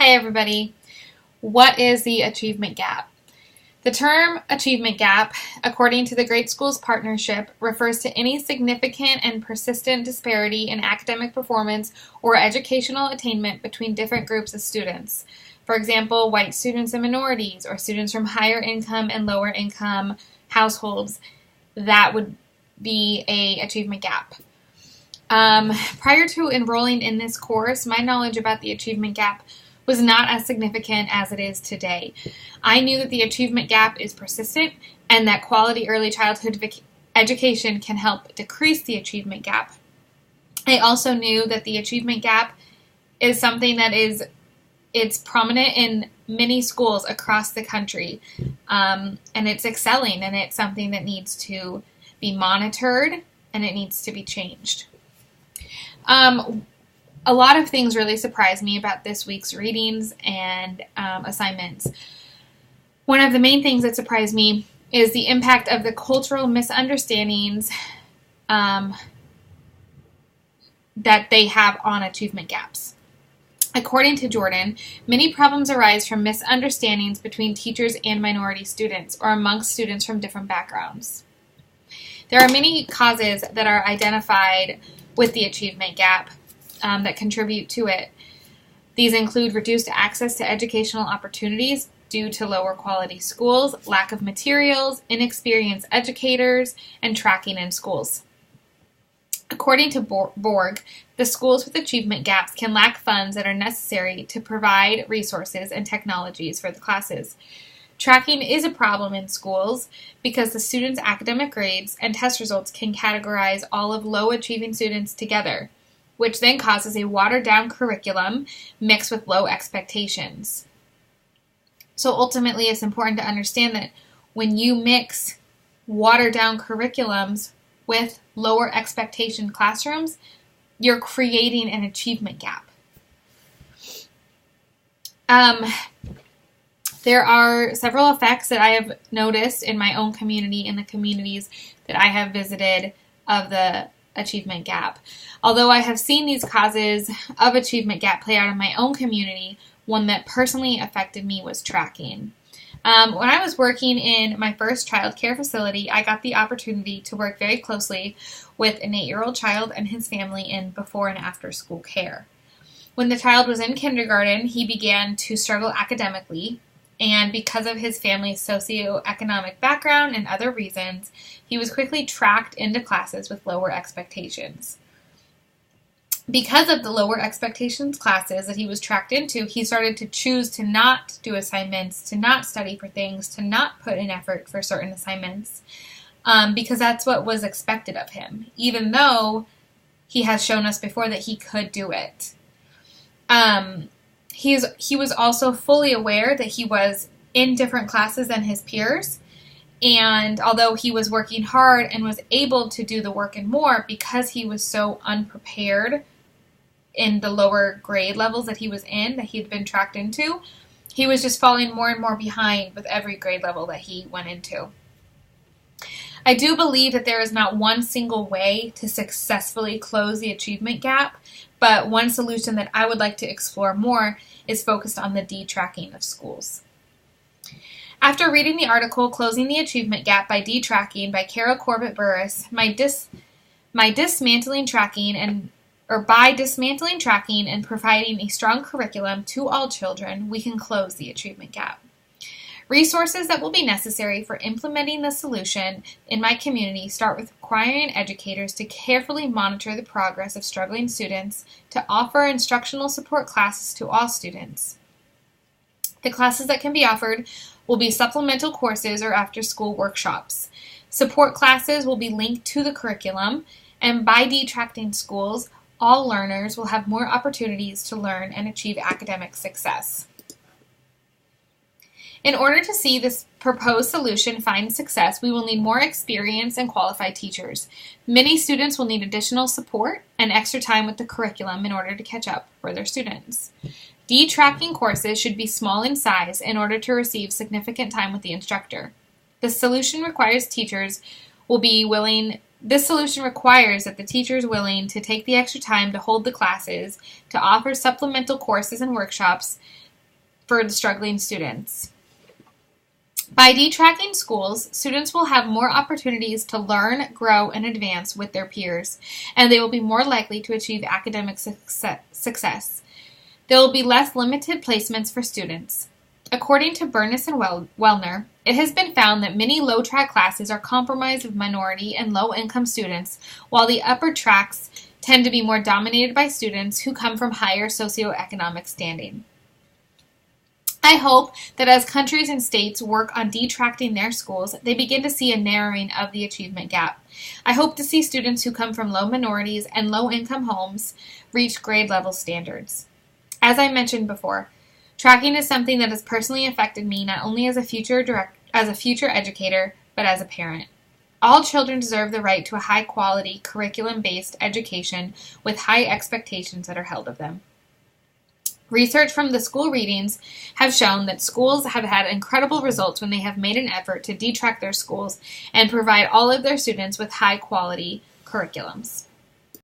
Hi everybody. What is the achievement gap? The term achievement gap, according to the Great Schools Partnership, refers to any significant and persistent disparity in academic performance or educational attainment between different groups of students. For example, white students and minorities, or students from higher income and lower income households. That would be an achievement gap. Prior to enrolling in this course, my knowledge about the achievement gap was not as significant as it is today. I knew that the achievement gap is persistent and that quality early childhood education can help decrease the achievement gap. I also knew that the achievement gap is something that it's prominent in many schools across the country, and it's excelling, and it's something that needs to be monitored and it needs to be changed. A lot of things really surprised me about this week's readings and assignments. One of the main things that surprised me is the impact of the cultural misunderstandings that they have on achievement gaps. According to Jordan, many problems arise from misunderstandings between teachers and minority students or amongst students from different backgrounds. There are many causes that are identified with the achievement gap that contribute to it. These include reduced access to educational opportunities due to lower quality schools, lack of materials, inexperienced educators, and tracking in schools. According to Borg, the schools with achievement gaps can lack funds that are necessary to provide resources and technologies for the classes. Tracking is a problem in schools because the students' academic grades and test results can categorize all of low-achieving students together, which then causes a watered-down curriculum mixed with low expectations. So ultimately, it's important to understand that when you mix watered-down curriculums with lower expectation classrooms, you're creating an achievement gap. There are several effects that I have noticed in my own community and the communities that I have visited of the achievement gap. Although I have seen these causes of achievement gap play out in my own community, one that personally affected me was tracking. When I was working in my first child care facility, I got the opportunity to work very closely with an 8-year-old child and his family in before and after school care. When the child was in kindergarten, he began to struggle academically, and because of his family's socioeconomic background and other reasons, he was quickly tracked into classes with lower expectations. Because of the lower expectations classes that he was tracked into, he started to choose to not do assignments, to not study for things, to not put in effort for certain assignments, because that's what was expected of him, even though he has shown us before that he could do it. He was also fully aware that he was in different classes than his peers, and although he was working hard and was able to do the work and more, because he was so unprepared in the lower grade levels that he was in, that he had been tracked into, he was just falling more and more behind with every grade level that he went into. I do believe that there is not one single way to successfully close the achievement gap, but one solution that I would like to explore more is focused on the detracking of schools. After reading the article Closing the Achievement Gap by Detracking by Carol Corbett Burris, by dismantling tracking and providing a strong curriculum to all children, we can close the achievement gap. Resources that will be necessary for implementing the solution in my community start with requiring educators to carefully monitor the progress of struggling students, to offer instructional support classes to all students. The classes that can be offered will be supplemental courses or after-school workshops. Support classes will be linked to the curriculum, and by detracting schools, all learners will have more opportunities to learn and achieve academic success. In order to see this proposed solution find success, we will need more experienced and qualified teachers. Many students will need additional support and extra time with the curriculum in order to catch up for their students. Detracking courses should be small in size in order to receive significant time with the instructor. This solution requires that the teacher is willing to take the extra time to hold the classes, to offer supplemental courses and workshops, for the struggling students. By detracking schools, students will have more opportunities to learn, grow, and advance with their peers, and they will be more likely to achieve academic success. There will be less limited placements for students. According to Burness and Wellner, it has been found that many low-track classes are comprised of minority and low-income students, while the upper tracks tend to be more dominated by students who come from higher socioeconomic standing. I hope that as countries and states work on detracting their schools, they begin to see a narrowing of the achievement gap. I hope to see students who come from low minorities and low-income homes reach grade-level standards. As I mentioned before, tracking is something that has personally affected me not only as a future educator, but as a parent. All children deserve the right to a high-quality, curriculum-based education with high expectations that are held of them. Research from the school readings have shown that schools have had incredible results when they have made an effort to detract their schools and provide all of their students with high-quality curriculums.